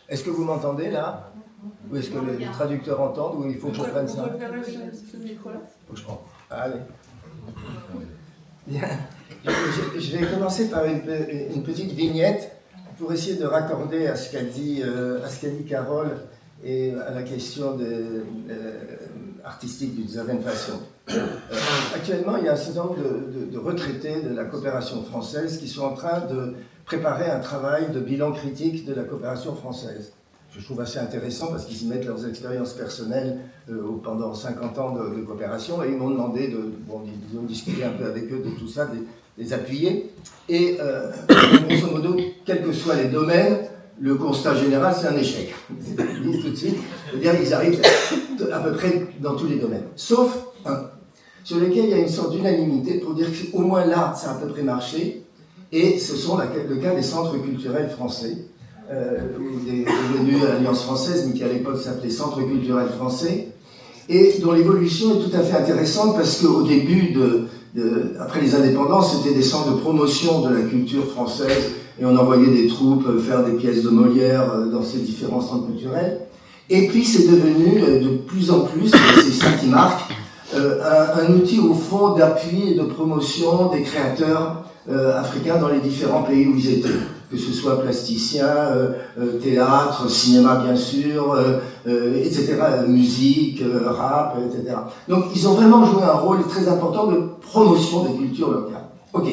Est-ce que vous m'entendez là? Ou est-ce que les traducteurs entendent? Ou il faut que je prenne ça? Ce micro-là. Faut que je prends. Allez. Bien. Je vais commencer par une petite vignette pour essayer de raccorder à ce qu'a dit Carole et à la question artistique d'une certaine façon. Actuellement, il y a un certain nombre de retraités de la coopération française qui sont en train de préparer un travail de bilan critique de la coopération française. Je trouve assez intéressant parce qu'ils y mettent leurs expériences personnelles pendant 50 ans de coopération et ils m'ont demandé de discuter un peu avec eux de tout ça, de les appuyer. Et grosso modo, quels que soient les domaines, le constat général, c'est un échec. Ils disent tout de suite, c'est-à-dire qu'ils arrivent à peu près dans tous les domaines. Sauf un, sur lequel il y a une sorte d'unanimité pour dire qu'au moins là, ça a à peu près marché. Et ce sont le cas des centres culturels français, devenus Alliance française, mais qui à l'époque s'appelait Centre culturel français, et dont l'évolution est tout à fait intéressante parce qu'au début, après les indépendances, c'était des centres de promotion de la culture française, et on envoyait des troupes faire des pièces de Molière dans ces différents centres culturels. Et puis c'est devenu de plus en plus, c'est ça qui marque, un outil au fond d'appui et de promotion des créateurs africains dans les différents pays où ils étaient, que ce soit plasticiens, théâtre, cinéma bien sûr, etc., musique, rap, etc. Donc ils ont vraiment joué un rôle très important de promotion des cultures locales. Ok.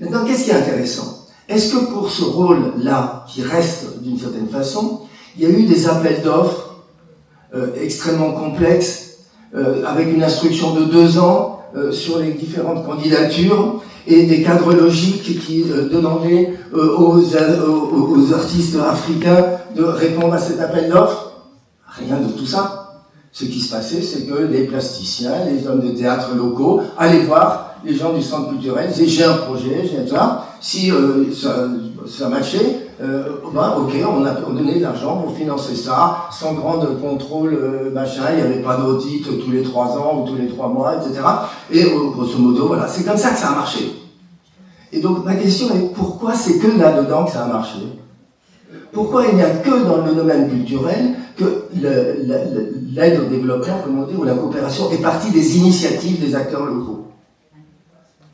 Maintenant, qu'est-ce qui est intéressant? Est-ce que pour ce rôle-là, qui reste d'une certaine façon, il y a eu des appels d'offres extrêmement complexes, avec une instruction de 2 ans sur les différentes candidatures, et des cadres logiques qui demandaient aux artistes africains de répondre à cet appel d'offres? Rien de tout ça. Ce qui se passait, c'est que les plasticiens, les hommes de théâtre locaux allaient voir les gens du centre culturel, disaient j'ai un projet, j'ai ça, si ça matchait, ok, on donnait de l'argent pour financer ça, sans grand contrôle, machin, il n'y avait pas d'audit tous les 3 ans ou tous les 3 mois, etc. Et grosso modo, voilà, c'est comme ça que ça a marché. Et donc ma question est, pourquoi c'est que là-dedans que ça a marché? Pourquoi il n'y a que dans le domaine culturel que l'aide au développement, comme on dit, ou la coopération est partie des initiatives des acteurs locaux?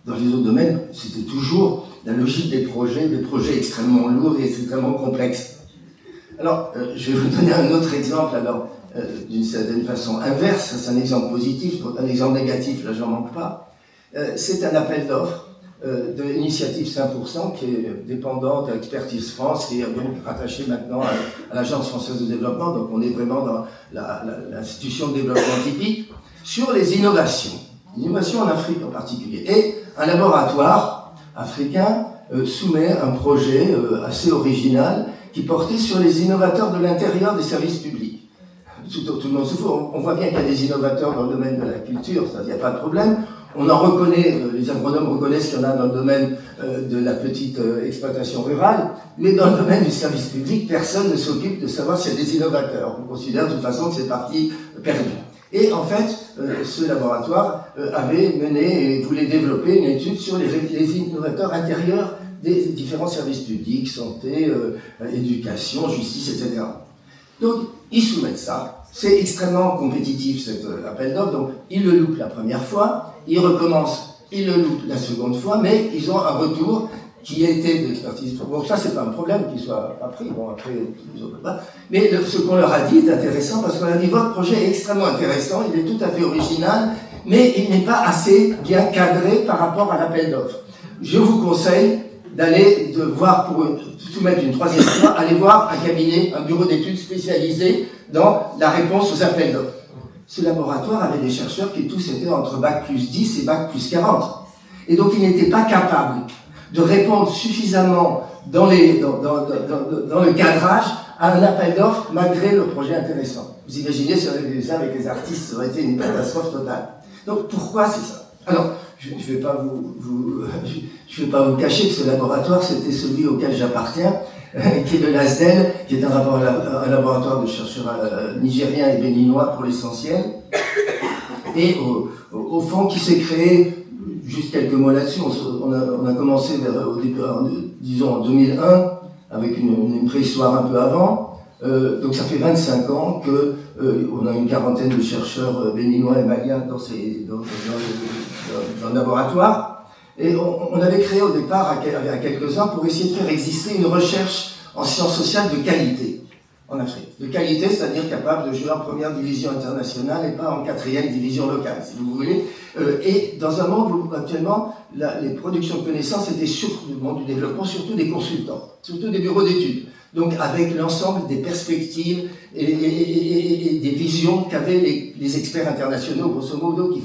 Dans les autres domaines, c'était toujours la logique des projets extrêmement lourds et extrêmement complexes. Alors, je vais vous donner un autre exemple, alors, d'une certaine façon inverse, c'est un exemple positif, un exemple négatif, là j'en manque pas. C'est un appel d'offres de l'initiative 5%, qui est dépendante à Expertise France, qui est donc rattachée maintenant à l'Agence française de développement, donc on est vraiment dans l'institution de développement typique, sur les innovations en Afrique en particulier. Et un laboratoire africain soumet un projet assez original qui portait sur les innovateurs de l'intérieur des services publics. Tout le monde se fout, on voit bien qu'il y a des innovateurs dans le domaine de la culture, ça, il n'y a pas de problème. On en reconnaît, les agronomes reconnaissent qu'il y en a dans le domaine de la petite exploitation rurale, mais dans le domaine du service public, personne ne s'occupe de savoir s'il y a des innovateurs. On considère de toute façon que c'est partie perdue. Et en fait, ce laboratoire avait mené et voulait développer une étude sur les innovateurs intérieurs des différents services publics, santé, éducation, justice, etc. Donc, ils soumettent ça. C'est extrêmement compétitif cet appel d'offres, donc ils le loupent la première fois, ils recommencent, ils le loupent la seconde fois, mais ils ont un retour qui a été d'expertise. Bon, ça, c'est pas un problème qu'il soit pas pris, bon, après, ils ont pas. Mais ce qu'on leur a dit est intéressant, parce qu'on a dit, votre projet est extrêmement intéressant, il est tout à fait original, mais il n'est pas assez bien cadré par rapport à l'appel d'offres. Je vous conseille d'aller voir, pour soumettre une 3e fois, aller voir un cabinet, un bureau d'études spécialisé dans la réponse aux appels d'offres. Ce laboratoire avait des chercheurs qui tous étaient entre bac plus 10 et bac plus 40. Et donc ils n'étaient pas capables de répondre suffisamment dans le cadrage à un appel d'offres malgré le projet intéressant. Vous imaginez, si on avait fait ça avec les artistes, ça aurait été une catastrophe totale. Donc pourquoi c'est ça? Alors, je ne vais pas vous cacher que ce laboratoire, c'était celui auquel j'appartiens, qui est de l'ASDEL, qui est un laboratoire de chercheurs nigériens et béninois pour l'essentiel, et au fond qui s'est créé, juste quelques mots là-dessus, on a commencé au départ, disons en 2001, avec une préhistoire un peu avant, Donc ça fait 25 ans qu'on a une quarantaine de chercheurs béninois et maliens dans le laboratoire. Et on avait créé au départ, à quelques-uns, pour essayer de faire exister une recherche en sciences sociales de qualité en Afrique. De qualité, c'est-à-dire capable de jouer en première division internationale et pas en quatrième division locale, si vous voulez. Et dans un monde où actuellement, les productions de connaissances étaient surtout, le monde du développement, surtout des consultants, surtout des bureaux d'études. Donc avec l'ensemble des perspectives et des visions qu'avaient les experts internationaux, grosso modo, qui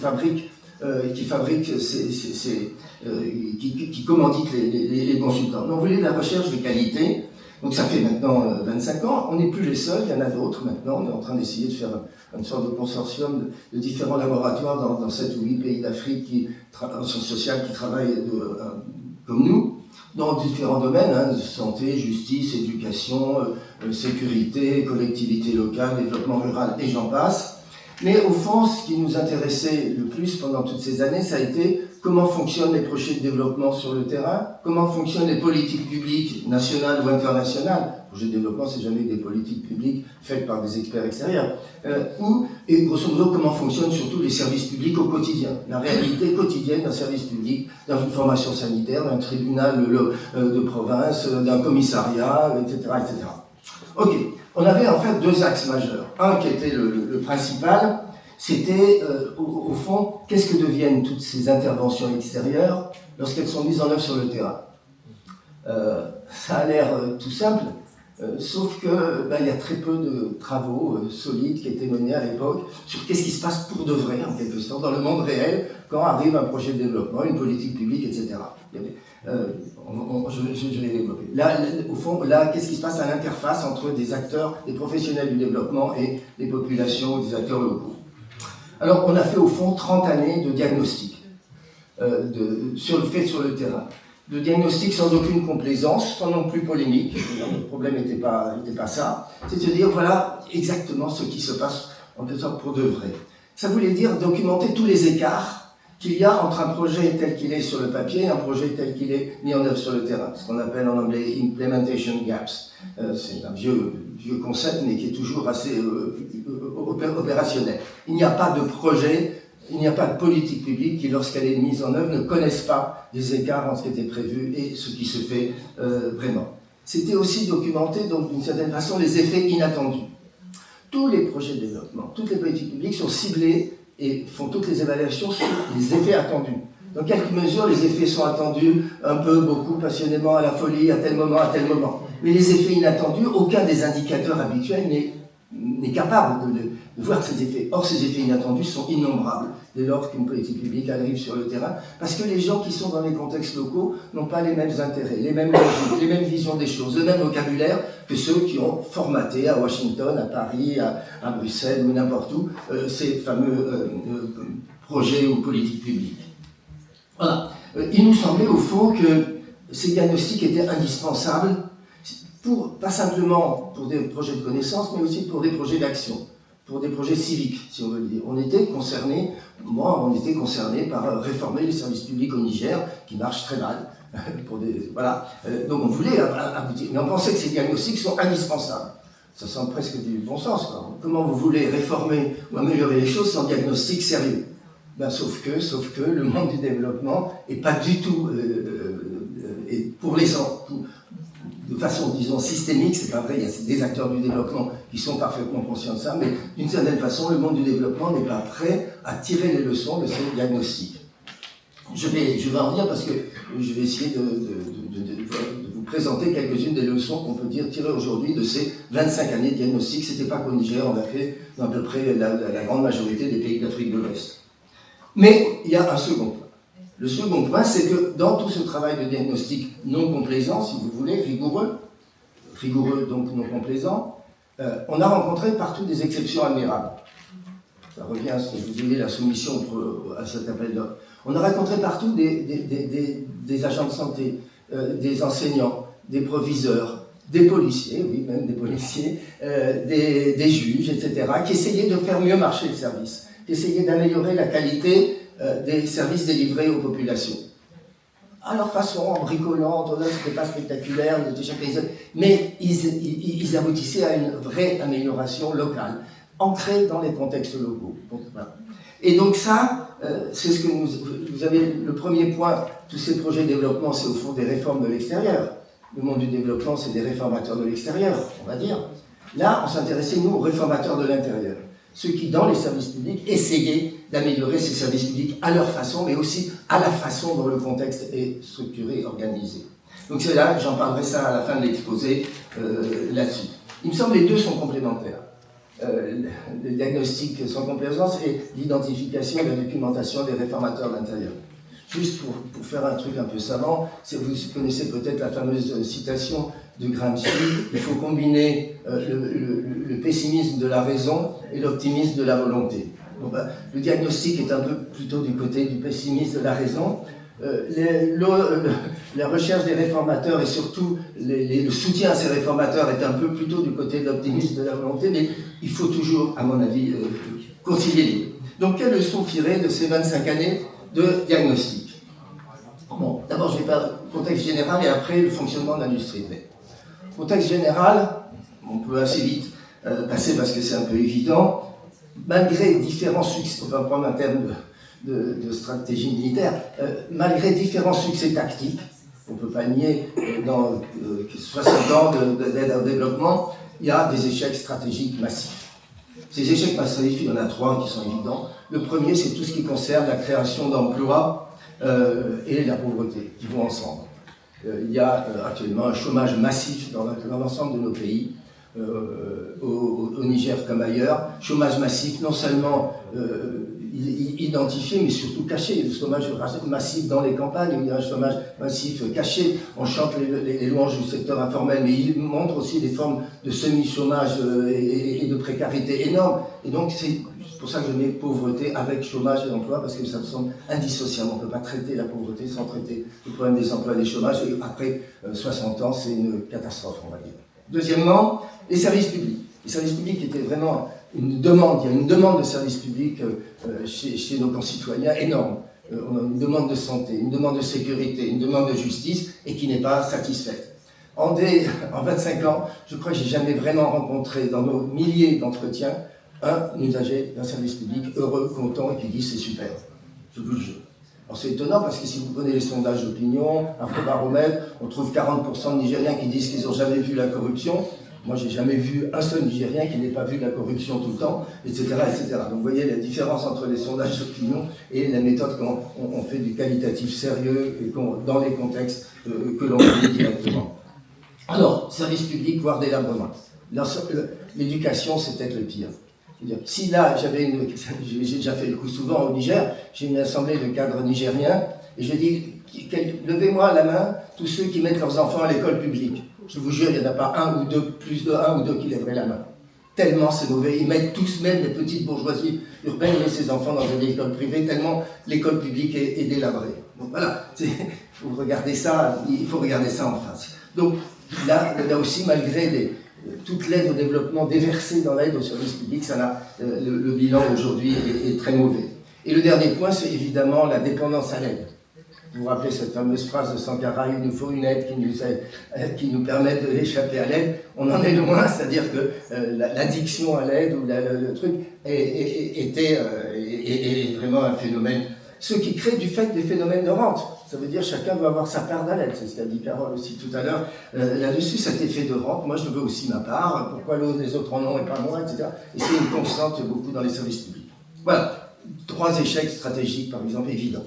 commanditent les consultants. Donc, on voulait de la recherche de qualité. Donc ça fait maintenant 25 ans. On n'est plus les seuls, il y en a d'autres maintenant. On est en train d'essayer de faire une sorte de consortium de différents laboratoires dans 7 ou 8 pays d'Afrique en sciences sociales qui travaillent comme nous, dans différents domaines, santé, justice, éducation, sécurité, collectivité locale, développement rural, et j'en passe. Mais au fond, ce qui nous intéressait le plus pendant toutes ces années, ça a été comment fonctionnent les projets de développement sur le terrain, comment fonctionnent les politiques publiques nationales ou internationales. Les projets de développement, c'est jamais des politiques publiques faites par des experts extérieurs. Et grosso modo, comment fonctionnent surtout les services publics au quotidien. La réalité quotidienne d'un service public, dans une formation sanitaire, d'un tribunal de province, d'un commissariat, etc., etc. Ok. On avait en fait 2 axes majeurs. Un qui était le principal, c'était au fond, qu'est-ce que deviennent toutes ces interventions extérieures lorsqu'elles sont mises en œuvre sur le terrain. Ça a l'air tout simple, sauf que il y a très peu de travaux solides qui étaient menés à l'époque sur qu'est-ce qui se passe pour de vrai, en quelque sorte, dans le monde réel, quand arrive un projet de développement, une politique publique, etc. Je l'ai développé. Là, au fond, qu'est-ce qui se passe à l'interface entre des acteurs, des professionnels du développement et les populations, des acteurs locaux. Alors, on a fait au fond 30 années de diagnostic sur le terrain. De diagnostic sans aucune complaisance, sans non plus polémique. Le problème n'était pas ça. C'est de dire, voilà exactement ce qui se passe en quelque sorte pour de vrai. Ça voulait dire documenter tous les écarts qu'il y a entre un projet tel qu'il est sur le papier et un projet tel qu'il est mis en œuvre sur le terrain. Ce qu'on appelle en anglais implementation gaps. C'est un vieux concept, mais qui est toujours assez opérationnel. Il n'y a pas de projet, il n'y a pas de politique publique qui, lorsqu'elle est mise en œuvre, ne connaisse pas les écarts entre ce qui était prévu et ce qui se fait vraiment. C'était aussi documenter, donc d'une certaine façon, les effets inattendus. Tous les projets de développement, toutes les politiques publiques sont ciblées et font toutes les évaluations sur les effets attendus. Dans quelques mesures, les effets sont attendus un peu, beaucoup, passionnément, à la folie, à tel moment, à tel moment. Mais les effets inattendus, aucun des indicateurs habituels n'est capable de voir ces effets. Or, ces effets inattendus sont innombrables dès lors qu'une politique publique arrive sur le terrain, parce que les gens qui sont dans les contextes locaux n'ont pas les mêmes intérêts, les mêmes logiques, les mêmes visions des choses, le même vocabulaire que ceux qui ont formaté à Washington, à Paris, à Bruxelles ou n'importe où ces fameux projets ou politiques publiques. Voilà. Il nous semblait au fond que ces diagnostics étaient indispensables pas simplement pour des projets de connaissance, mais aussi pour des projets d'action, pour des projets civiques, si on veut le dire. On était concerné par réformer les services publics au Niger, qui marchent très mal. Donc on voulait aboutir. Mais on pensait que ces diagnostics sont indispensables. Ça semble presque du bon sens, quoi. Comment vous voulez réformer ou améliorer les choses sans diagnostic sérieux? Sauf que le monde du développement n'est pas du tout, de façon, disons, systémique, c'est pas vrai, il y a des acteurs du développement qui sont parfaitement conscients de ça, mais d'une certaine façon, le monde du développement n'est pas prêt à tirer les leçons de ces diagnostics. Je vais en revenir parce que je vais essayer de vous présenter quelques-unes des leçons qu'on peut tirer aujourd'hui de ces 25 années de diagnostic. C'était pas qu'au Niger, on l'a fait dans à peu près la grande majorité des pays d'Afrique de l'Ouest. Mais il y a un second point. Le second point, c'est que dans tout ce travail de diagnostic non complaisant, si vous voulez, rigoureux donc non complaisant, on a rencontré partout des exceptions admirables. Ça revient à ce que je vous disais, la soumission à cet appel d'offres. On a rencontré partout des agents de santé, des enseignants, des proviseurs, des policiers, oui, même des policiers, des juges, etc., qui essayaient de faire mieux marcher le service, qui essayaient d'améliorer la qualité des services délivrés aux populations. à leur façon, en bricolant, c'était pas spectaculaire, ils étaient chacun isolé, mais ils aboutissaient à une vraie amélioration locale, ancrée dans les contextes locaux. Donc, voilà. Et donc ça, c'est ce que vous avez, le premier point, tous ces projets de développement, c'est au fond des réformes de l'extérieur. Le monde du développement, c'est des réformateurs de l'extérieur, on va dire. Là, on s'intéressait, nous, aux réformateurs de l'intérieur. Ceux qui, dans les services publics, essayaient d'améliorer ces services publics à leur façon, mais aussi à la façon dont le contexte est structuré et organisé. Donc c'est là, j'en parlerai ça à la fin de l'exposé, là-dessus. Il me semble que les deux sont complémentaires. Le diagnostic sans complaisance et l'identification et la documentation des réformateurs de l'intérieur. Juste pour faire un truc un peu savant, vous connaissez peut-être la fameuse citation de Gramsci, il faut combiner le pessimisme de la raison et l'optimisme de la volonté. Donc, le diagnostic est un peu plutôt du côté du pessimisme de la raison. La recherche des réformateurs et surtout le soutien à ces réformateurs est un peu plutôt du côté de l'optimisme de la volonté, mais il faut toujours, à mon avis, concilier les deux. Donc, quelle leçon tirer de ces 25 années de diagnostic? Bon, d'abord, je vais parler du contexte général et après le fonctionnement de l'industrie. Contexte général, on peut assez vite passer parce que c'est un peu évident. Malgré différents succès, on va prendre un terme de stratégie militaire, malgré différents succès tactiques, on ne peut pas nier, dans 60 ans d'aide au développement, il y a des échecs stratégiques massifs. Ces échecs massifs, il y en a 3 qui sont évidents. Le premier, c'est tout ce qui concerne la création d'emplois et la pauvreté, qui vont ensemble. Il y a actuellement un chômage massif dans l'ensemble de nos pays, au Niger comme ailleurs. Chômage massif, non seulement identifié, mais surtout caché. Le chômage massif dans les campagnes, où il y a un chômage massif caché. On chante les louanges du secteur informel, mais il montre aussi des formes de semi-chômage et de précarité énormes. Et donc, c'est pour ça que je mets pauvreté avec chômage et emploi, parce que ça me semble indissociable. On ne peut pas traiter la pauvreté sans traiter le problème des emplois et des chômages. Et après 60 ans, c'est une catastrophe, on va dire. Deuxièmement, les services publics. Les services publics étaient vraiment une demande. Il y a une demande de services publics chez nos concitoyens énorme. On a une demande de santé, une demande de sécurité, une demande de justice, et qui n'est pas satisfaite. En 25 ans, je crois que je n'ai jamais vraiment rencontré dans nos milliers d'entretiens un usager d'un service public heureux, content et qui dit c'est super. Je vous le jure. Alors c'est étonnant parce que si vous prenez les sondages d'opinion, Infobaromètre, on trouve 40% de Nigériens qui disent qu'ils n'ont jamais vu la corruption. Moi, j'ai jamais vu un seul Nigérien qui n'ait pas vu de la corruption tout le temps, etc., etc. Donc, vous voyez la différence entre les sondages d'opinion et la méthode quand on fait du qualitatif sérieux et dans les contextes que l'on connaît directement. Alors, service public, voire délabrement. L'éducation, c'est peut-être le pire. Si là, j'ai déjà fait le coup souvent au Niger, j'ai une assemblée de cadres nigériens, et je dis, levez-moi la main, tous ceux qui mettent leurs enfants à l'école publique. Je vous jure, il n'y en a pas un ou deux, plus de un ou deux qui lèveraient la main. Tellement c'est mauvais. Ils mettent tous, même les petites bourgeoisies urbaines, mettent ses enfants dans une école privée, tellement l'école publique est délabrée. Donc voilà, il faut regarder ça en face. Donc là aussi, malgré toute l'aide au développement déversée dans l'aide aux services publics, le bilan aujourd'hui est très mauvais. Et le dernier point, c'est évidemment la dépendance à l'aide. Vous vous rappelez cette fameuse phrase de Sankara, il nous faut une aide qui nous permette d'échapper à l'aide. On en est loin, c'est-à-dire que l'addiction à l'aide ou le truc est vraiment un phénomène. Ce qui crée du fait des phénomènes de rente. Ça veut dire chacun veut avoir sa part d'aide. C'est ce qu'a dit Carole aussi tout à l'heure là-dessus, cet effet de rente. Moi, je veux aussi ma part. Pourquoi les autres en ont et pas moi, etc. Et c'est une constante beaucoup dans les services publics. Voilà. 3 échecs stratégiques, par exemple, évidents.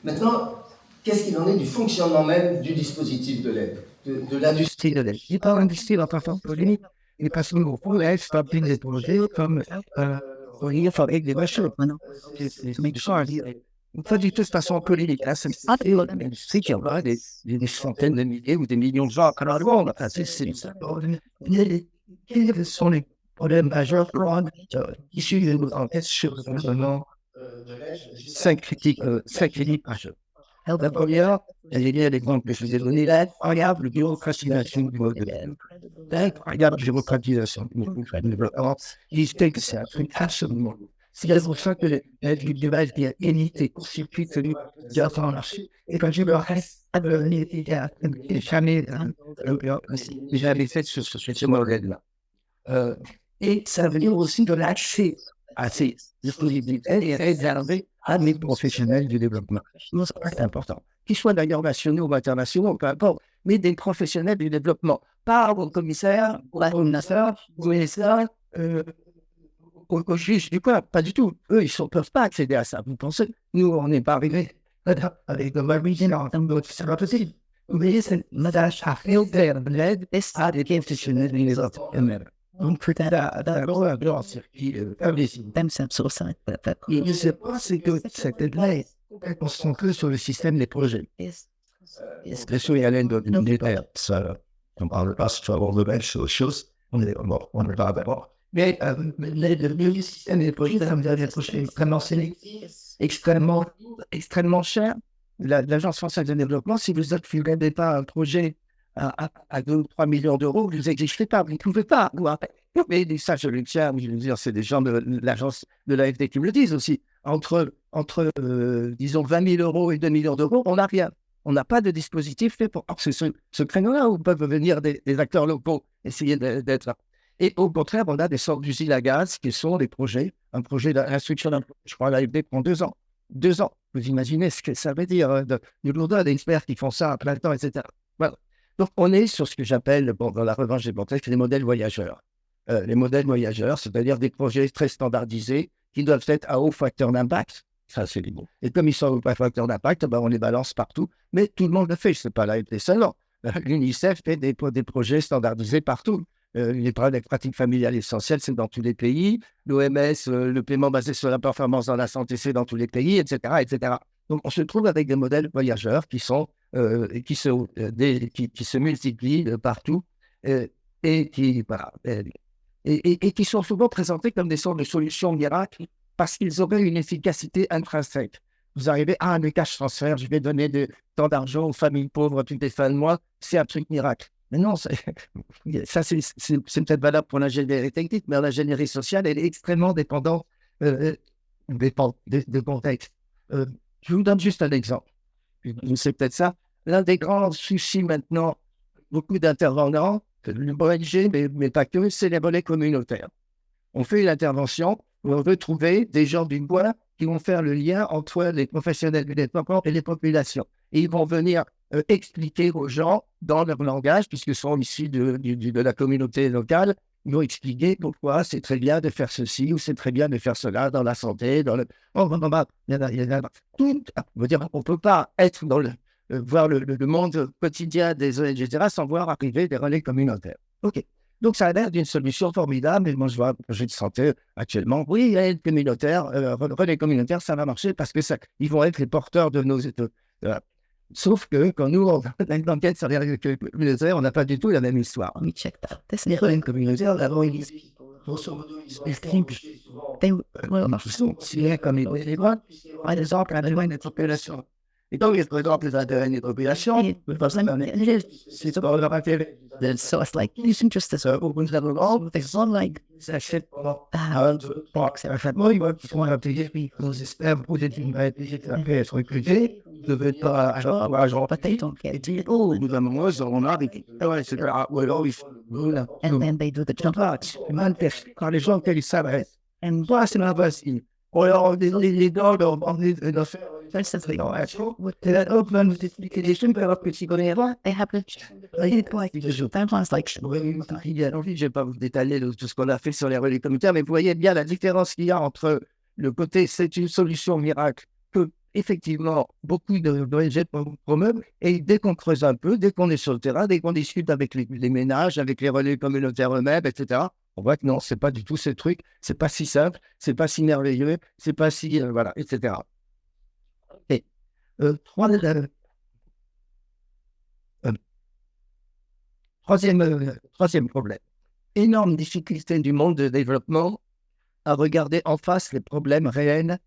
Maintenant, qu'est-ce qu'il en est du fonctionnement même du dispositif de l'aide, de l'industrie de l'aide? Je dis pas l'industrie dans ta forme polémique, mais parce qu'au fond, elle stabilise des projets comme relier avec des voitures. C'est make sure. Pas du tout de façon polémique. Là, c'est l'industrie qui aura des centaines de milliers ou des millions de gens à travers le monde. C'est ça. Quels sont les problèmes majeurs issus de nos enquêtes sur le fonctionnement de l'aide? 5 critiques majeures. La première, elle est liée à l'exemple que je vous ai donné, l'incroyable bureaucratisation du mode de l'aide. L'incroyable bureaucratisation du mode de développement, qui fait que c'est un truc absolument. C'est pour ça que l'aide du débat est élité, circuit celui qui a fait un marché. et quand je me reste jamais fait ce modèle-là. Et ça veut dire aussi de l'accès à ces disponibilités et réservé à des professionnels du développement. C'est important. Qu'ils soient d'ailleurs nationaux ou internationaux, peu importe, mais des professionnels du développement. Pas au commissaire, au ministère, au ministère, au juge du quoi, pas du tout. Eux, ils ne peuvent pas accéder à ça. Vous pensez, nous, on n'est pas arrivés avec le Marine en termes de c'est pas possible. Vous voyez, c'est à faire l'aide à des professionnels des autres eux-mêmes. Donc, peut-être d'abord un grand circuit invisible. Je ne sais pas, c'est que cette aide-là est complètement centrée sur le système des projets. Bien sûr, il y a l'aide militaire, ça, on ne parle pas sur de belles choses, on ne parle pas. Mais le système des projets, ça me dit des projets extrêmement sélectifs, extrêmement chers. L'Agence française de développement, si vous n'avez pas un projet à 2 ou 3 millions d'euros, vous n'existez pas, vous ne pouvez pas. Mais ça, je le tiens, je veux dire, c'est des gens de l'agence de l'AFD qui me le disent aussi. Entre disons, 20 000 euros et 2 millions d'euros, on n'a rien. On n'a pas de dispositif fait pour ce créneau-là où peuvent venir des acteurs locaux essayer d'être là. Et au contraire, on a des sortes d'usines à gaz qui sont des projets. Un projet d'instruction d'un projet, je crois, l'AFD prend 2 ans. 2 ans. Vous imaginez ce que ça veut dire du lourdeur d'experts qui font ça à plein temps, etc. Voilà. Donc, on est sur ce que j'appelle, dans la revanche des banques, les modèles voyageurs. Les modèles voyageurs, c'est-à-dire des projets très standardisés qui doivent être à haut facteur d'impact. Ça, c'est les mots. Et comme ils sont à haut facteur d'impact, on les balance partout. Mais tout le monde le fait. Ce n'est pas l'AFD seulement. L'UNICEF fait des projets standardisés partout. Les pratiques familiales essentielles, c'est dans tous les pays. L'OMS, le paiement basé sur la performance dans la santé, c'est dans tous les pays, etc., etc. Donc, on se trouve avec des modèles voyageurs qui se multiplient partout et qui sont souvent présentés comme des sortes de solutions miracles parce qu'ils auraient une efficacité intrinsèque. Vous arrivez à un cash transfert, je vais donner tant d'argent aux familles pauvres toutes les fins de mois, c'est un truc miracle. Mais non, ça c'est peut-être valable pour l'ingénierie technique, mais l'ingénierie sociale, elle est extrêmement dépendante de contexte. Je vous donne juste un exemple. C'est peut-être ça. L'un des grands soucis maintenant, beaucoup d'intervenants, l'ONG, mais pas que, c'est les volets communautaires. On fait une intervention où on veut trouver des gens du bois qui vont faire le lien entre les professionnels du développement et les populations. Et ils vont venir expliquer aux gens, dans leur langage, puisqu'ils sont issus de la communauté locale, ils vont expliquer pourquoi c'est très bien de faire ceci ou c'est très bien de faire cela dans la santé, on ne peut pas être voir le monde quotidien des ONG, etc., sans voir arriver des relais communautaires. OK. Donc, ça a l'air d'une solution formidable. Mais moi, je vois un projet de santé actuellement. Oui, il y a aide communautaire, relais communautaires, ça va marcher parce que ils vont être les porteurs de nos états. Sauf que quand nous, on a une enquête sur les relais communautaires, on n'a pas du tout la même histoire. Les relais communautaires, d'abord, ils expliquent souvent comme les droits, par exemple, à la population. Et donc, il faudrait les intérêts des populations. C'est ce qu'on leur a fait. So it's like, it's interesting. So, when they have all the sunlight, ça fait moi, ils vont appeler nos experts pour être recrutés, de venir à genre peut-être, et dire, oh, nous avons moi, on a des. Ouais, c'est là, ou alors, il faut. And then they do the jump out. Quand les gens, ils savent, et moi, c'est ma base. Ou alors, les gars, on est de faire. They je ne vais pas vous détailler tout ce qu'on a fait sur les relais communautaires, mais vous voyez bien la différence qu'il y a entre le côté c'est une solution miracle que effectivement beaucoup d'ONG promeuvent, et dès qu'on creuse un peu, dès qu'on est sur le terrain, dès qu'on discute avec les ménages, avec les relais communautaires eux-mêmes, etc., on voit que non, c'est pas du tout ce truc, c'est pas si simple, c'est pas si merveilleux, c'est pas si voilà, etc. Et troisième problème. Énorme difficulté du monde de développement à regarder en face les problèmes réels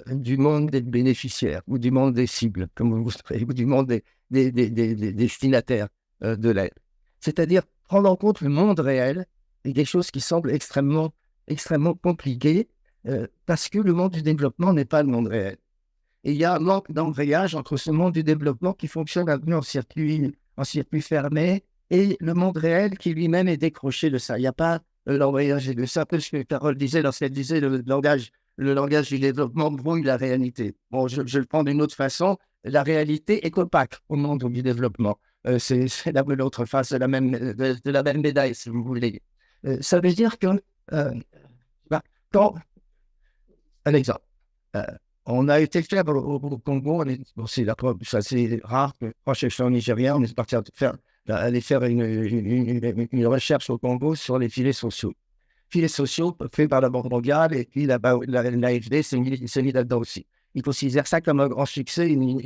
du monde des bénéficiaires ou du monde des cibles, comme vous savez, ou du monde des destinataires de l'aide. C'est-à-dire prendre en compte le monde réel et des choses qui semblent extrêmement compliquées parce que le monde du développement n'est pas le monde réel. Et il y a un manque d'embrayage entre ce monde du développement qui fonctionne un peu en circuit fermé et le monde réel qui lui-même est décroché de ça. Il n'y a pas l'embrayage de ça. Un peu ce que Carole disait lorsqu'elle disait le langage du développement brouille la réalité. Bon, je le prends d'une autre façon. La réalité est opaque au monde du développement. C'est l'autre face de la même médaille, si vous voulez. Ça veut dire que, bah, quand, un exemple, euh, on a été faire au Congo, bon, c'est assez rare que quand je suis en Nigeria, on est parti aller faire une recherche au Congo sur les filets sociaux. Filets sociaux faits par la Banque mondiale et puis l'AFD s'est mis là-dedans aussi. Il considère ça comme un grand succès, une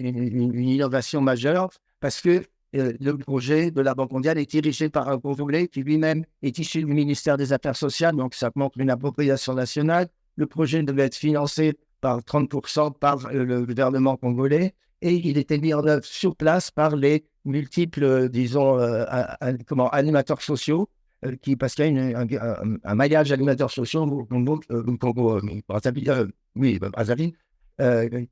innovation majeure parce que le projet de la Banque mondiale est dirigé par un Congolais qui lui-même est issu du ministère des Affaires sociales, donc ça montre une appropriation nationale. Le projet devait être financé par 30% par le gouvernement congolais et il était mis en œuvre sur place par les multiples, disons, animateurs sociaux parce qu'il y a un maillage d'animateurs sociaux au Congo, Brazzaville,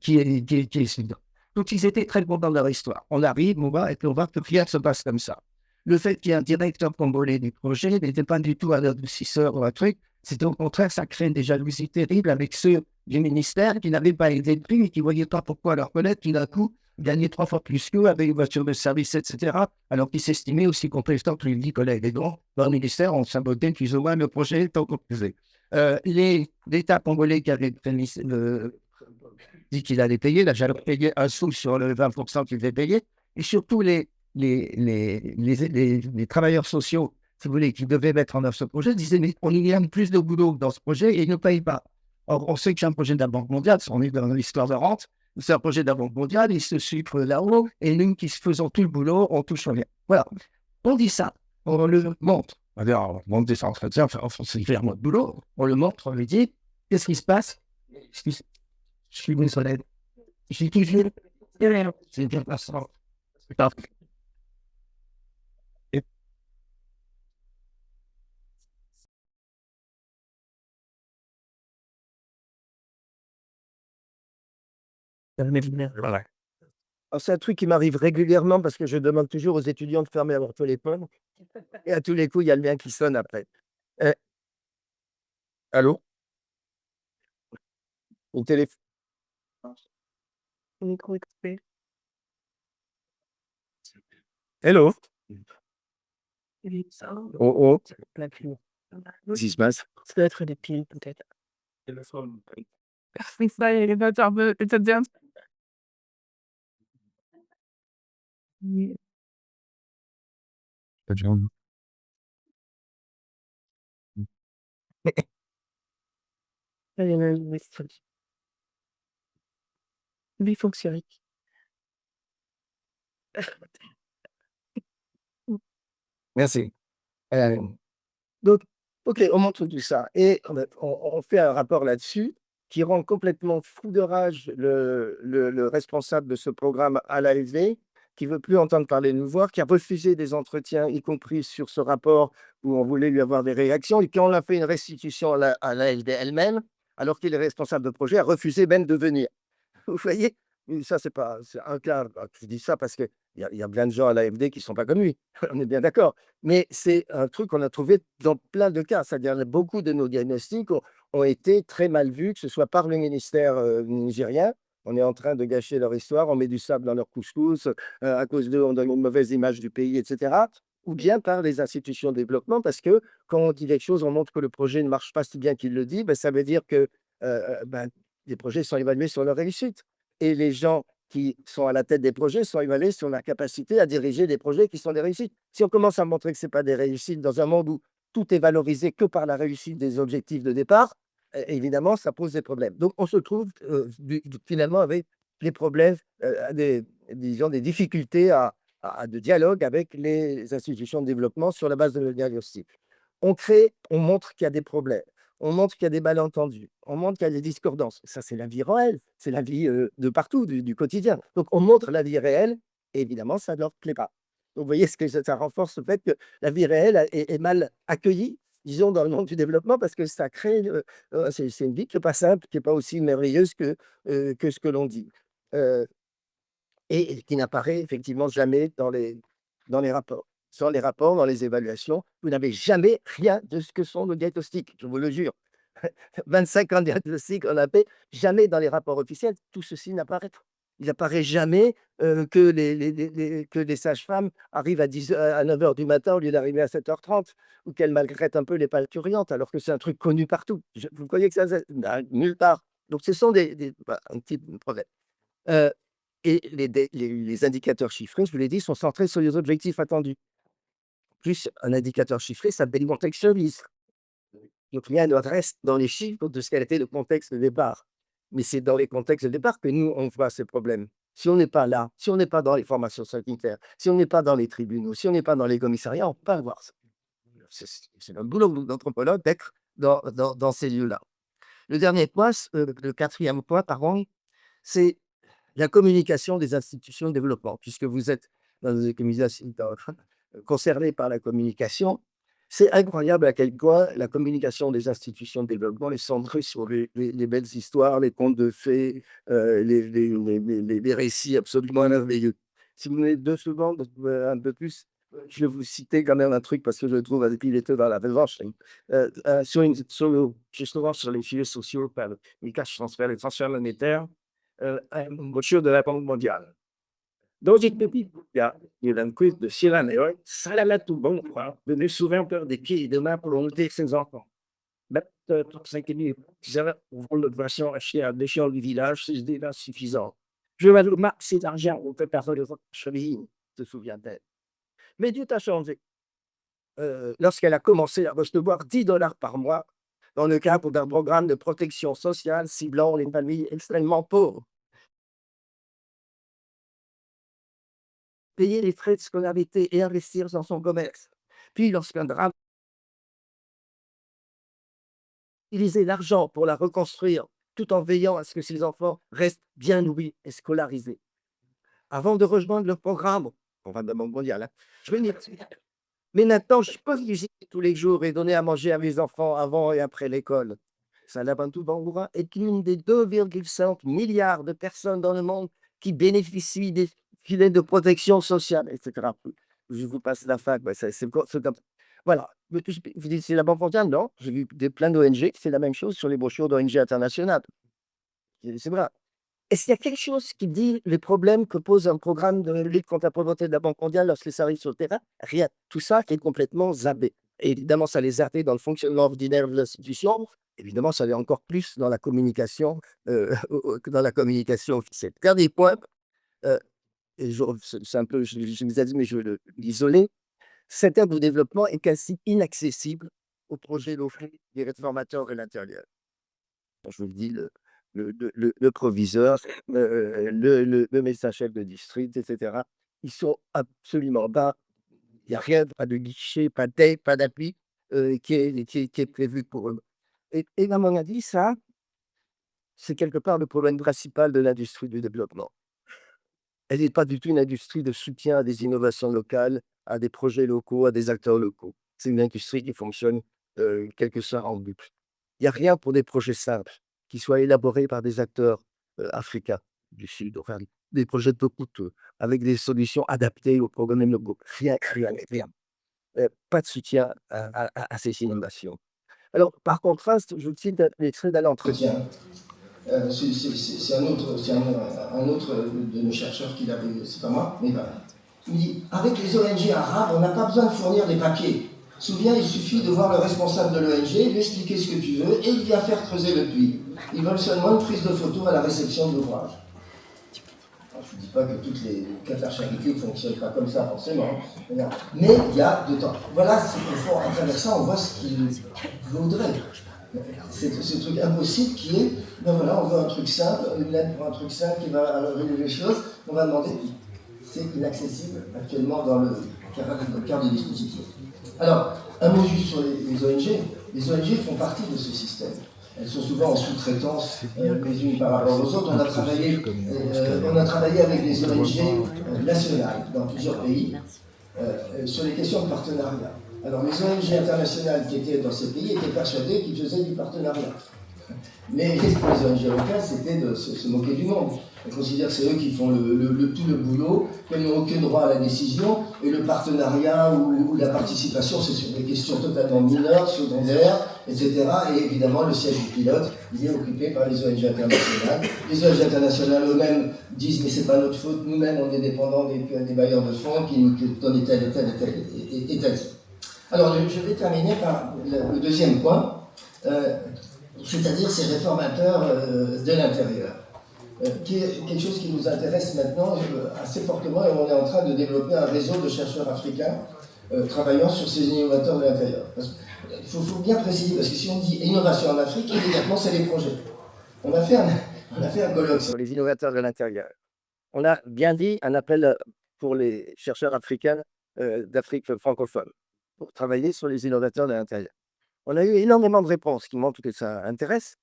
qui est. Donc, ils étaient très contents de leur histoire. On arrive, et puis on voit que rien ne se passe comme ça. Le fait qu'il y ait un directeur congolais du projet n'était pas du tout un adoucisseur ou un truc. C'était au contraire, ça crée des jalousies terribles avec ceux du ministère qui n'avaient pas été pris et qui ne voyaient pas pourquoi leur collègue, tout d'un coup, gagnait 3 fois plus qu'eux, avait une voiture de service, etc., alors qu'ils s'estimaient aussi compétents que les 10 collègues. Et donc, dans le ministère, on sabotait plus ou moins le projet tant qu'on faisait. L'État congolais qui avait dit qu'il allait payer, là, j'allais payer un sou sur le 20% qu'il devait payer, et surtout les travailleurs sociaux, si vous voulez, qui devaient mettre en œuvre ce projet, disaient, mais on y a plus de boulot dans ce projet et ils ne payent pas. Or, on sait que c'est un projet de la Banque mondiale, on est dans l'histoire de rente, c'est un projet de la Banque mondiale, ils se sucrent là-haut, et nous qui faisons tout le boulot, on touche rien. Voilà. On dit ça, on le montre. Alors, on monte des entretiens, on fait faire notre boulot, on le montre, on lui dit, qu'est-ce qui se passe? Je suis désolé. Je suis toujours. C'est bien passant. Voilà. Alors, c'est un truc qui m'arrive régulièrement parce que je demande toujours aux étudiants de fermer leur téléphone et à tous les coups, il y a le mien qui sonne après. Allô? Au téléphone. Hello? Oh, oh. Qu'est-ce qui se passe? Ça doit être des piles, peut-être. Oui, ça, il est un peu italien. Oui. Il y en a une message. Lui fonctionne. Merci. Donc, OK, on montre tout ça et on fait un rapport là-dessus qui rend complètement fou de rage le responsable de ce programme à l'AFD, qui veut plus entendre parler de nous voir, qui a refusé des entretiens, y compris sur ce rapport où on voulait lui avoir des réactions et quand on a fait une restitution à l'AFD elle-même, alors qu'il est responsable de projet, a refusé même de venir. Vous voyez? Et ça, c'est un cas, je dis ça parce qu'il y a plein de gens à l'AFD qui ne sont pas comme lui, on est bien d'accord. Mais c'est un truc qu'on a trouvé dans plein de cas. C'est-à-dire beaucoup de nos diagnostics ont été très mal vus, que ce soit par le ministère nigérien. On est en train de gâcher leur histoire, on met du sable dans leur couscous, à cause d'eux, on donne une mauvaise image du pays, etc. Ou bien par les institutions de développement, parce que quand on dit quelque chose, on montre que le projet ne marche pas si bien qu'il le dit, ben, ça veut dire que les projets sont évalués sur leur réussite. Et les gens qui sont à la tête des projets sont évalués sur la capacité à diriger des projets qui sont des réussites. Si on commence à montrer que ce n'est pas des réussites dans un monde où tout est valorisé que par la réussite des objectifs de départ, évidemment, ça pose des problèmes. Donc, on se trouve finalement avec des problèmes, disons, des difficultés de dialogue avec les institutions de développement sur la base de nos diagnostics. On montre qu'il y a des problèmes. On montre qu'il y a des malentendus, on montre qu'il y a des discordances. Ça, c'est la vie réelle, c'est la vie de partout, du quotidien. Donc, on montre la vie réelle et évidemment, ça ne leur plaît pas. Donc, vous voyez, ça renforce le fait que la vie réelle est mal accueillie, disons, dans le monde du développement, parce que ça crée, c'est une vie qui n'est pas simple, qui n'est pas aussi merveilleuse que ce que l'on dit. euh, et qui n'apparaît effectivement jamais dans les rapports. Sans les rapports, dans les évaluations, vous n'avez jamais rien de ce que sont nos diagnostics, je vous le jure. 25 ans de diagnostic, on n'avait jamais dans les rapports officiels, tout ceci n'apparaît. Il n'apparaît jamais que que les sages-femmes arrivent à 9 heures du matin au lieu d'arriver à 7h30, ou qu'elles maltraitent un peu les parturientes, alors que c'est un truc connu partout. Vous croyez que ça, nulle part. Donc ce sont voilà, un petit problème. Euh, et les indicateurs chiffrés, je vous l'ai dit, sont centrés sur les objectifs attendus. Plus un indicateur chiffré, ça décontextualise. Donc rien ne reste dans les chiffres de ce qu'a été le contexte de départ. Mais c'est dans les contextes de départ que nous, on voit ces problèmes. Si on n'est pas là, si on n'est pas dans les formations sanitaires, si on n'est pas dans les tribunaux, si on n'est pas dans les commissariats, on ne peut pas le voir ça. C'est notre boulot d'anthropologue d'être dans ces lieux-là. Le dernier point, le quatrième point, pardon, c'est la communication des institutions de développement, puisque vous êtes dans une communication concernés par la communication. C'est incroyable à quel point la communication des institutions de développement est centrée sur les belles histoires, les contes de fées, les récits absolument merveilleux. Si vous avez 2 secondes, un peu plus, je vais vous citer quand même un truc parce que je le trouve il était dans la revanche. Justement sur les filets sociaux par les transferts monétaires, une brochure de la Banque mondiale. Dans une petite bouteille, il y a un quiz de Sierra Leone, Salama tout bon, venez souvent perdre des pieds et des mains pour noter ses enfants. Mettre 35 000 pour le version acheter à l'échelle du village, c'est déjà suffisant. Je vais le maxer d'argent, on fait personne de votre cheville, se souvient-elle. Mais Dieu t'a changé. Lorsqu'elle a commencé à recevoir 10 $ par mois dans le cadre d'un programme de protection sociale ciblant les familles extrêmement pauvres. Payer les frais de scolarité et investir dans son commerce. Puis, lorsqu'un drame, utiliser l'argent pour la reconstruire tout en veillant à ce que ses enfants restent bien nourris et scolarisés. Avant de rejoindre le programme, on va de la Banque mondiale, hein, je vais dire, mais maintenant, je peux visiter tous les jours et donner à manger à mes enfants avant et après l'école. Salabantou Bangoura est l'une des 2,5 milliards de personnes dans le monde qui bénéficient des filets de protection sociale, etc. Je vous passe la fac. C'est comme ça. Voilà. Vous dites, c'est la Banque mondiale? Non. J'ai vu plein d'ONG, c'est la même chose sur les brochures d'ONG internationales. C'est vrai. Est-ce qu'il y a quelque chose qui dit les problèmes que pose un programme de lutte contre la pauvreté de la Banque mondiale lorsqu'il s'arrive sur le terrain? Rien. Tout ça qui est complètement zappé. Et évidemment, ça les aide dans le fonctionnement ordinaire de l'institution. Évidemment, ça l'est encore plus dans la communication, que dans la communication officielle. Dernier point, et c'est un peu, je vous ai dit, mais je vais l'isoler. Cette aide au développement est quasi inaccessible au projet d'offrir des réformateurs de l'intérieur. Je vous le dis, le proviseur, le médecin-chef de district, etc. Ils sont absolument bas. Il n'y a rien, pas de guichet, pas d'aide, pas d'appui qui est prévu pour eux. Et à mon avis, ça, c'est quelque part le problème principal de l'industrie du développement. Elle n'est pas du tout une industrie de soutien à des innovations locales, à des projets locaux, à des acteurs locaux. C'est une industrie qui fonctionne quelque part en boucle. Il n'y a rien pour des projets simples qui soient élaborés par des acteurs africains du Sud, enfin, des projets peu coûteux, avec des solutions adaptées aux programmes locaux. Rien. Pas de soutien à ces innovations. Alors, par contraste, je vous cite l'extrait d'un entretien. C'est un autre de nos chercheurs qui l'avait, c'est pas moi, mais voilà. Il dit, avec les ONG arabes, on n'a pas besoin de fournir des papiers. Souviens, il suffit de voir le responsable de l'ONG, lui expliquer ce que tu veux, et il vient faire creuser le puits. Ils veulent seulement une prise de photo à la réception de l'ouvrage. Je ne dis pas que toutes les Qatar Charité ne fonctionnent pas comme ça, forcément. Mais il y a de temps. Voilà, c'est au fond, à travers ça, on voit ce qu'ils voudraient. C'est ce truc impossible qui est, ben voilà, on veut un truc simple, une lettre pour un truc simple qui va régler les choses, on va demander. C'est inaccessible actuellement dans le cadre du dispositif. Alors, un mot juste sur les ONG. Les ONG font partie de ce système. Elles sont souvent en sous-traitance les unes par rapport aux autres. On a travaillé avec des ONG nationales dans plusieurs pays sur les questions de partenariat. Alors les ONG internationales qui étaient dans ces pays étaient persuadées qu'ils faisaient du partenariat. Mais pour les ONG locales, c'était de se moquer du monde. On considère que c'est eux qui font tout le boulot, qu'elles n'ont aucun droit à la décision, et le partenariat ou la participation, c'est sur des questions totalement mineures, secondaires, etc. Et évidemment, le siège du pilote, il est occupé par les ONG internationales. Les ONG internationales eux-mêmes disent, mais c'est pas notre faute, nous-mêmes, on est dépendants des bailleurs de fonds qui nous donnent tel et tel et tel et tel. Alors, je vais terminer par le deuxième point, c'est-à-dire ces réformateurs de l'intérieur, qui est quelque chose qui nous intéresse maintenant assez fortement, et on est en train de développer un réseau de chercheurs africains travaillant sur ces innovateurs de l'intérieur. Il faut bien préciser, parce que si on dit innovation en Afrique, immédiatement c'est les projets. On a fait un colloque sur les innovateurs de l'intérieur. On a bien dit un appel pour les chercheurs africains d'Afrique francophone pour travailler sur les innovateurs de l'intérieur. On a eu énormément de réponses qui montrent que ça intéresse.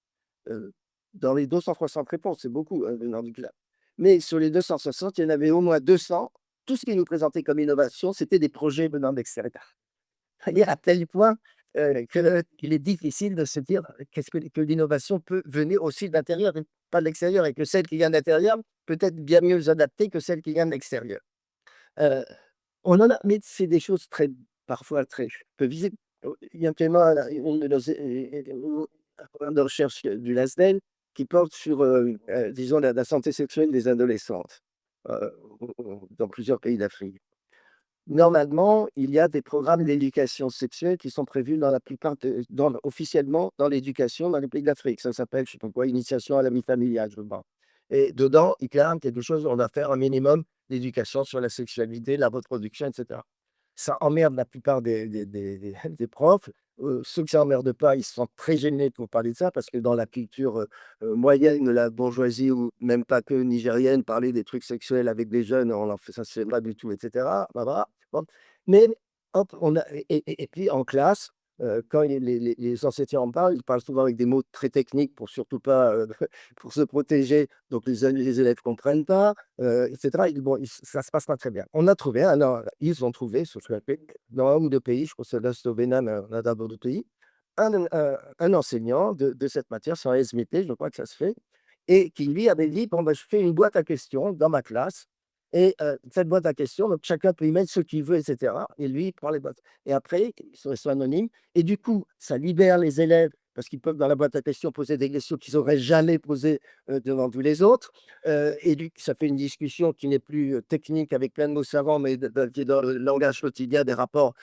Dans les 260 réponses, c'est beaucoup venant du club. Mais sur les 260, il y en avait au moins 200. Tout ce qu'ils nous présentaient comme innovation, c'était des projets venant d'extérieur. C'est-à-dire à tel point qu'il est difficile de se dire que l'innovation peut venir aussi de l'intérieur et pas de l'extérieur, et que celle qui vient de l'intérieur peut être bien mieux adaptée que celle qui vient de l'extérieur. On en a, mais c'est des choses parfois très peu visibles. Il y a actuellement un programme de recherche du LASDEL qui porte sur, disons, la santé sexuelle des adolescentes dans plusieurs pays d'Afrique. Normalement, il y a des programmes d'éducation sexuelle qui sont prévus dans la plupart officiellement dans l'éducation dans les pays d'Afrique. Ça s'appelle, je sais pas quoi, initiation à la vie familiale, je crois. Et dedans, il clame quelque chose, on va faire un minimum d'éducation sur la sexualité, la reproduction, etc. Ça emmerde la plupart des profs. Ceux qui s'emmerdent pas, ils se sentent très gênés pour parler de ça, parce que dans la culture moyenne de la bourgeoisie, ou même pas que nigérienne, parler des trucs sexuels avec des jeunes, on en fait, ça se fait pas du tout, etc. Voilà. Bon. Mais hop, et puis en classe, quand les enseignants en parlent, ils parlent souvent avec des mots très techniques pour surtout pas pour se protéger. Donc les élèves ne comprennent pas, etc. Bon, ça se passe pas très bien. Ils ont trouvé, sur ce qu'on appelle, dans un ou deux pays, je crois que c'est l'Est au Bénin, mais on a d'abord d'autres pays, un enseignant de cette matière, c'est un SMT, je crois que ça se fait, et qui lui avait dit, bon, ben, je fais une boîte à questions dans ma classe, et cette boîte à questions, donc chacun peut y mettre ce qu'il veut, etc. Et lui, il prend les boîtes. Et après, ils sont anonymes. Et du coup, ça libère les élèves parce qu'ils peuvent, dans la boîte à questions, poser des questions qu'ils n'auraient jamais posées devant tous les autres. Ça fait une discussion qui n'est plus technique avec plein de mots savants, mais qui est dans le langage quotidien des rapports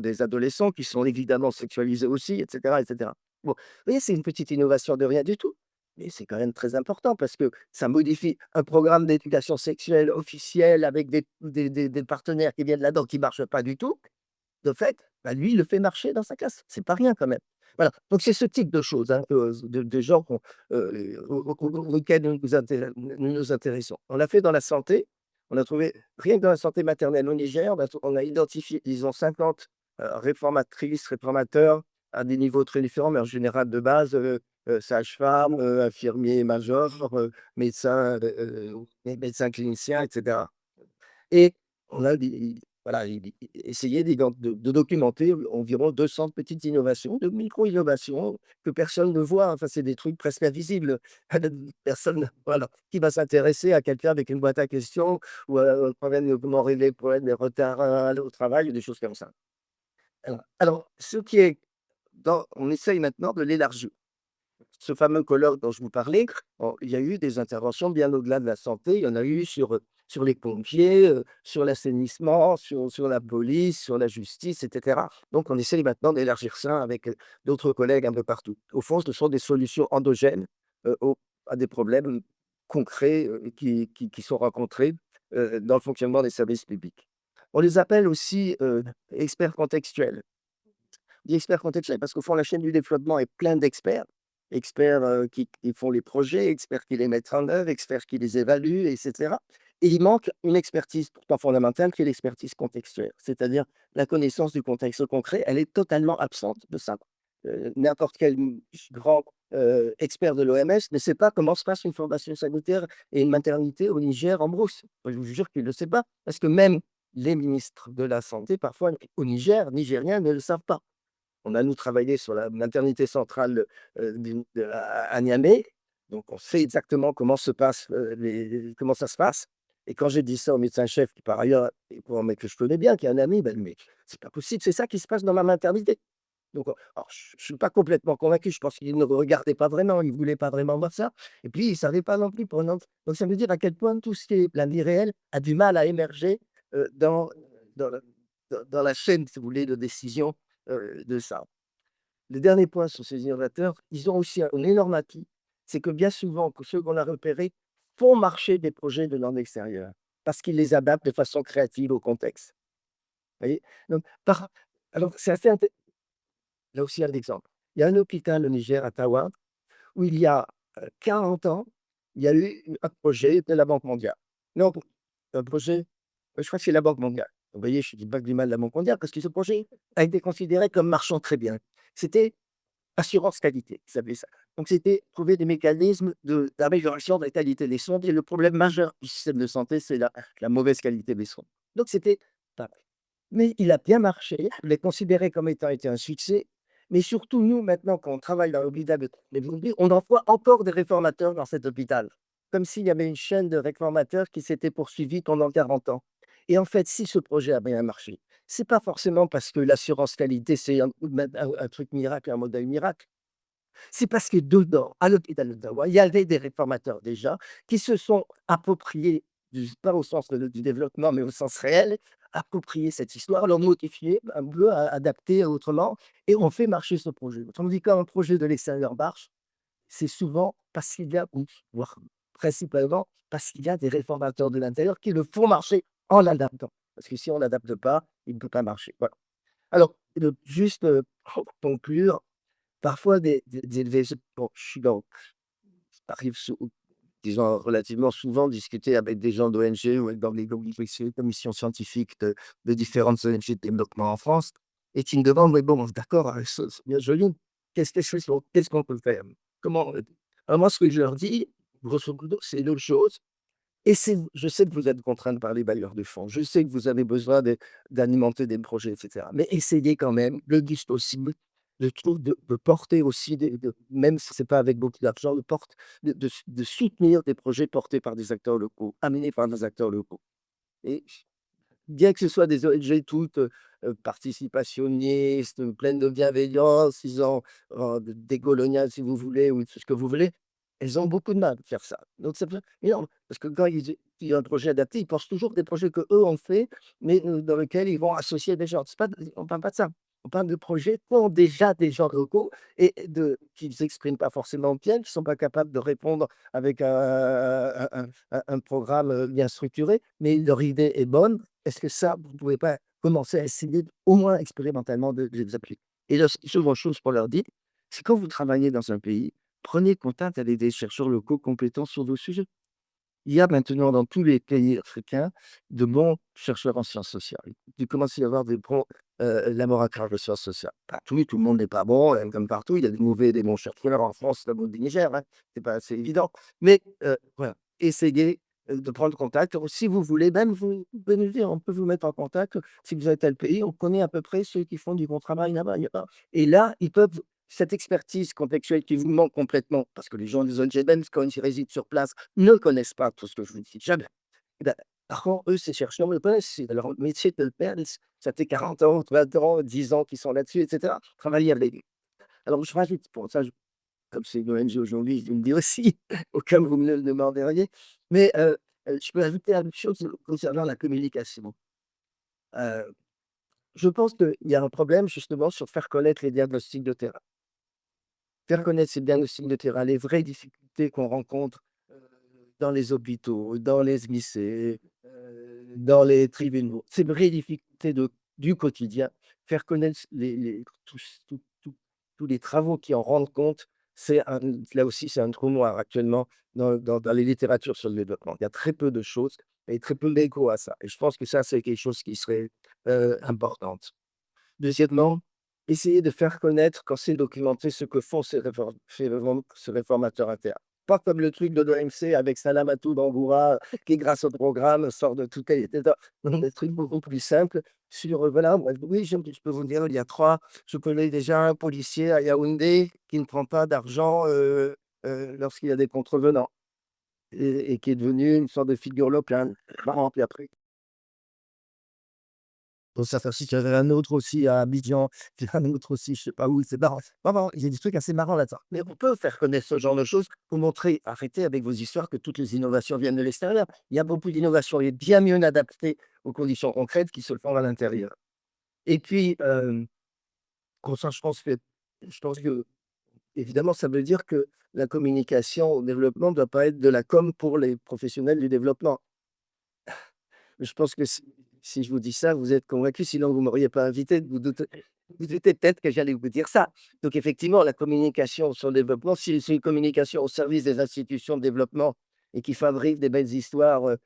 des adolescents qui sont évidemment sexualisés aussi, etc. etc. Bon, vous voyez, c'est une petite innovation de rien du tout. Mais c'est quand même très important parce que ça modifie un programme d'éducation sexuelle officiel avec des partenaires qui viennent là-dedans qui ne marchent pas du tout. De fait, bah, lui, il le fait marcher dans sa classe. C'est pas rien quand même. Voilà. Donc c'est ce type de choses, hein, de gens auxquels nous nous intéressons. On l'a fait dans la santé. On a trouvé, rien que dans la santé maternelle au Niger, on a identifié, disons, 50 réformatrices, réformateurs à des niveaux très différents, mais en général de base, sage-femme, infirmier major, médecin clinicien, etc. Et on a voilà, essayé de documenter environ 200 petites innovations, de micro-innovations que personne ne voit. Enfin, c'est des trucs presque invisibles. Personne, voilà, qui va s'intéresser à quelqu'un avec une boîte à questions ou à un problème de comment régler le problème des retards au travail, ou des choses comme ça. Alors, ce qui est on essaye maintenant de l'élargir. Ce fameux colloque dont je vous parlais, il y a eu des interventions bien au-delà de la santé. Il y en a eu sur les pompiers, sur l'assainissement, sur la police, sur la justice, etc. Donc, on essaye maintenant d'élargir ça avec d'autres collègues un peu partout. Au fond, ce sont des solutions endogènes à des problèmes concrets qui sont rencontrés dans le fonctionnement des services publics. On les appelle aussi experts contextuels. Des experts contextuels, parce qu'au fond, la chaîne du développement est pleine d'experts. Experts qui font les projets, experts qui les mettent en œuvre, experts qui les évaluent, etc. Et il manque une expertise pourtant fondamentale qui est l'expertise contextuelle, c'est-à-dire la connaissance du contexte concret. Elle est totalement absente de ça. N'importe quel grand expert de l'OMS ne sait pas comment se passe une formation sanitaire et une maternité au Niger en brousse. Je vous jure qu'il ne le sait pas, parce que même les ministres de la Santé, parfois au Niger, nigériens, ne le savent pas. On a, nous, travaillé sur la maternité centrale à Niamey. Donc, on sait exactement comment comment ça se passe. Et quand j'ai dit ça au médecin-chef, qui par ailleurs est pour un mec que je connais bien, qui est un ami, ben, mais c'est pas possible, c'est ça qui se passe dans ma maternité. Donc, alors, je ne suis pas complètement convaincu, je pense qu'il ne regardait pas vraiment, il ne voulait pas vraiment voir ça. Et puis, il ne savait pas non plus. Donc, ça veut dire à quel point tout ce qui est la vie réelle a du mal à émerger dans, la, dans la chaîne, si vous voulez, de décision de ça. Le dernier point sur ces innovateurs, ils ont aussi un énorme atout, c'est que bien souvent, que ceux qu'on a repérés font marcher des projets de l'en extérieur parce qu'ils les adaptent de façon créative au contexte. Vous voyez? Donc, alors, c'est assez intéressant. Là aussi, un exemple. Il y a un hôpital au Niger, à Tawa, où il y a 40 ans, il y a eu un projet de la Banque mondiale. Non, un projet, je crois que c'est la Banque mondiale. Vous voyez, je ne dis pas que du mal de la Banque mondiale, parce que ce projet a été considéré comme marchant très bien. C'était assurance qualité, ils appelaient ça. Donc, c'était trouver des mécanismes d'amélioration de la qualité des soins. Et le problème majeur du système de santé, c'est la mauvaise qualité des soins. Donc, c'était pas mal. Mais il a bien marché, je l'ai considéré comme étant été un succès. Mais surtout, nous, maintenant, quand on travaille dans l'hôpital de Tremblayville, on envoie encore des réformateurs dans cet hôpital. Comme s'il y avait une chaîne de réformateurs qui s'était poursuivie pendant 40 ans. Et en fait, si ce projet a bien marché, c'est pas forcément parce que l'assurance qualité, c'est un truc miracle, un modèle miracle. C'est parce que dedans, à l'hôpital d'Ottawa, il y avait des réformateurs déjà qui se sont appropriés, pas au sens du développement, mais au sens réel, approprié cette histoire, l'ont modifié, un peu adapté autrement, et on fait marcher ce projet. Tandis qu'un projet de l'extérieur marche, c'est souvent parce qu'il y a, ou voire principalement parce qu'il y a des réformateurs de l'intérieur qui le font marcher en l'adaptant. Parce que si on n'adapte pas, il ne peut pas marcher. Voilà. Alors, juste pour conclure, parfois bon, je suis ça arrive disons relativement souvent discuter avec des gens d'ONG ou dans les commissions scientifiques de différentes ONG de développement en France et qui me demandent: «Mais bon, d'accord, c'est bien joli, qu'est-ce qu'on peut faire? Comment?» Alors moi, ce que je leur dis, grosso modo, c'est 2 choses. Et je sais que vous êtes contraints par les bailleurs de fonds. Je sais que vous avez besoin d'alimenter des projets, et cetera. Mais essayez quand même, le plus possible, de porter aussi, même si ce n'est pas avec beaucoup d'argent, de soutenir des projets portés par des acteurs locaux, amenés par des acteurs locaux. Et bien que ce soit des ONG toutes participationnistes, pleines de bienveillance, disons, décoloniales si vous voulez, ou tout ce que vous voulez, elles ont beaucoup de mal à faire ça. Donc c'est pas énorme, parce que quand il y a un projet adapté, ils pensent toujours des projets qu'eux ont fait, mais dans lesquels ils vont associer des gens. C'est pas, on ne parle pas de ça. On parle de projets qui ont déjà des gens locaux et qui ne s'expriment pas forcément bien, qui ne sont pas capables de répondre avec un programme bien structuré, mais leur idée est bonne. Est-ce que ça, vous ne pouvez pas commencer à essayer, au moins expérimentalement, de les appliquer? Et la seconde chose pour leur dire, c'est quand vous travaillez dans un pays, prenez contact avec des chercheurs locaux compétents sur vos sujets. Il y a maintenant dans tous les pays africains de bons chercheurs en sciences sociales. Il commence à y avoir des bons laboratoires de sciences sociales. Partout, tout le monde n'est pas bon, comme partout. Il y a des mauvais et des bons chercheurs en France, comme au Niger, hein. C'est pas assez évident. Mais voilà, essayez de prendre contact. Si vous voulez, même vous pouvez nous dire, on peut vous mettre en contact. Si vous êtes tel pays, on connaît à peu près ceux qui font du bon travail là-bas. Et là, ils peuvent cette expertise contextuelle qui vous manque complètement, parce que les gens des ONG, même quand ils résident sur place, ne connaissent pas tout ce que je vous dis, jamais. Eh ben, par contre, eux, ces chercheurs le connaissent, c'est leur métier de le faire. Ça fait 40 ans, 20 ans, 10 ans qu'ils sont là-dessus, et cetera. Travailler avec eux. Alors, je rajoute, pour ça, comme c'est une ONG aujourd'hui, je me dis aussi, au cas où vous me le demanderiez, mais je peux ajouter une chose concernant la communication. Euh, je pense qu'il y a un problème justement sur faire connaître les diagnostics de terrain. Faire connaître ces diagnostics de terrain, les vraies difficultés qu'on rencontre dans les hôpitaux, dans les SMIC, dans les tribunaux, ces vraies difficultés du quotidien, faire connaître tous les travaux qui en rendent compte, là aussi, c'est un trou noir actuellement dans les littératures sur le développement. Il y a très peu de choses et très peu d'écho à ça. Et je pense que ça, c'est quelque chose qui serait importante. Deuxièmement, essayer de faire connaître, quand c'est documenté, ce que font ces réformateurs internes. Pas comme le truc de l'OMC avec Salamatou Bangoura, qui, grâce au programme, sort de tout qualité. Non, des trucs beaucoup plus simples sur, voilà, oui, je peux vous dire, je connais déjà un policier à Yaoundé qui ne prend pas d'argent lorsqu'il y a des contrevenants et qui est devenu une sorte de figure locale. Marrant, puis après. Pour certains sites, il y avait un autre aussi à Abidjan, puis un autre aussi, je sais pas où, c'est marrant. Vraiment, il y a des trucs assez marrants là-dedans. Mais on peut faire connaître ce genre de choses pour montrer, arrêtez avec vos histoires que toutes les innovations viennent de l'extérieur. Il y a beaucoup d'innovations et bien mieux adaptées aux conditions concrètes qui se font à l'intérieur. Et puis, comme ça, je pense que, évidemment, ça veut dire que la communication au développement ne doit pas être de la com pour les professionnels du développement. Je pense que si je vous dis ça, vous êtes convaincus, sinon vous ne m'auriez pas invité. Vous doutez peut-être que j'allais vous dire ça. Donc effectivement, la communication sur le développement, si c'est une communication au service des institutions de développement et qui fabrique des belles histoires,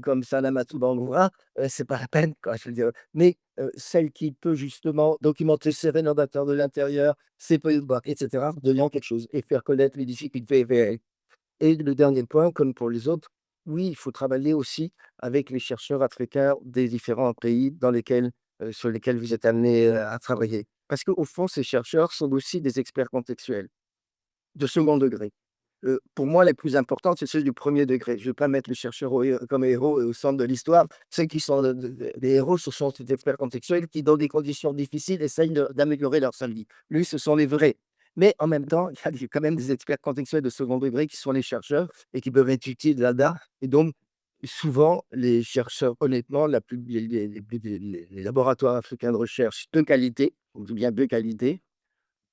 comme Salamatou Bangoura, c'est pas la peine, quoi, je veux dire. Mais, celle qui peut justement documenter ses rénovateurs de l'intérieur, ses pays de bar et cetera, devient quelque chose et faire connaître les difficultés réelles. Et le dernier point, comme pour les autres, oui, il faut travailler aussi avec les chercheurs africains des différents pays sur lesquels vous êtes amenés à travailler. Parce qu'au fond, ces chercheurs sont aussi des experts contextuels de second degré. Pour moi, les plus importantes, c'est ceux du premier degré. Je ne veux pas mettre les chercheurs comme héros et au centre de l'histoire. Ceux qui sont des héros, ce sont ces experts contextuels qui, dans des conditions difficiles, essayent d'améliorer leur vie. Lui, ce sont les vrais. Mais en même temps, il y a quand même des experts contextuels de second degré qui sont les chercheurs et qui peuvent être utiles là-dedans. Et donc, souvent, les chercheurs, honnêtement, les laboratoires africains de recherche de qualité, on dit bien de qualité,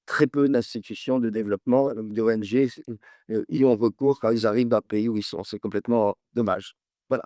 très peu d'institutions de développement, d'ONG, y ont recours quand ils arrivent dans le pays où ils sont. C'est complètement dommage. Voilà.